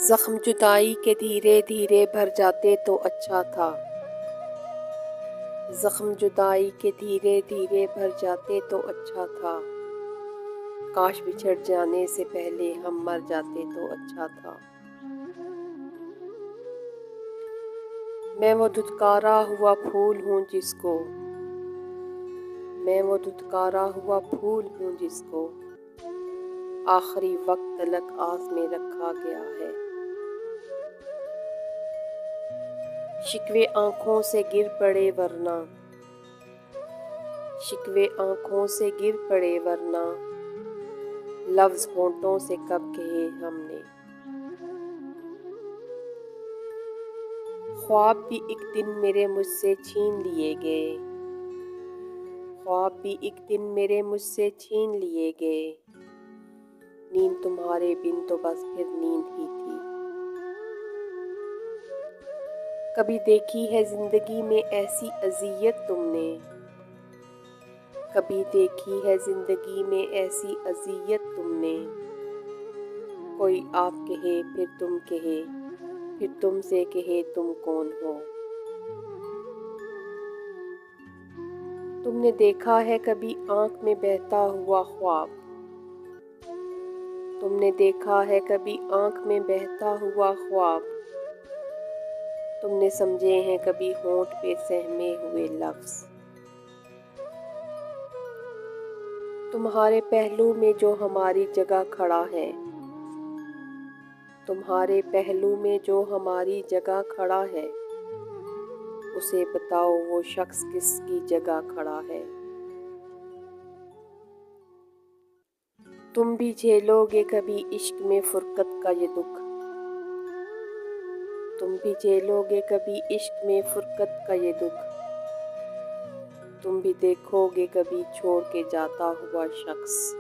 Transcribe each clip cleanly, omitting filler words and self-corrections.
زخم جدائی کے دھیرے دھیرے بھر جاتے تو اچھا تھا۔ زخم جدائی کے دھیرے دھیرے بھر جاتے تو اچھا تھا۔ کاش بچھڑ جانے سے پہلے ہم مر جاتے تو اچھا تھا۔ میں وہ دھتکارا ہوا پھول ہوں جس کو آخری وقت تلک آس میں رکھا گیا ہے۔ شکوے آنکھوں سے گر پڑے ورنہ لفظ ہونٹوں سے کب کہے ہم نے۔ خواب بھی ایک دن میرے مجھ سے چھین لیے گئے۔ نیند تمہارے بن تو بس پھر نیند ہی تھی۔ کبھی دیکھی ہے زندگی میں ایسی اذیت تم نے، کوئی آپ کہے پھر تم سے کہے تم کون ہو۔ تم نے دیکھا ہے کبھی آنکھ میں بہتا ہوا خواب، تم نے سمجھے ہیں کبھی ہونٹ پہ سہمے ہوئے لفظ۔ تمہارے پہلو میں جو ہماری جگہ کھڑا ہے، اسے بتاؤ وہ شخص کس کی جگہ کھڑا ہے۔ تم بھی جھیلو گے کبھی عشق میں فرقت کا یہ دکھ، تم بھی دیکھو گے کبھی چھوڑ کے جاتا ہوا شخص۔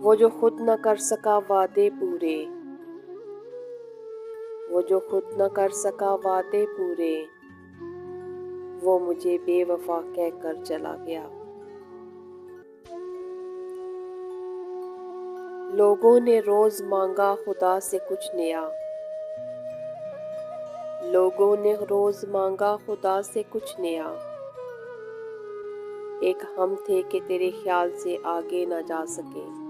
وہ جو خود نہ کر سکا وعدے پورے، وہ مجھے بے وفا کہہ کر چلا گیا۔ لوگوں نے روز مانگا خدا سے کچھ نیا، ایک ہم تھے کہ تیرے خیال سے آگے نہ جا سکے۔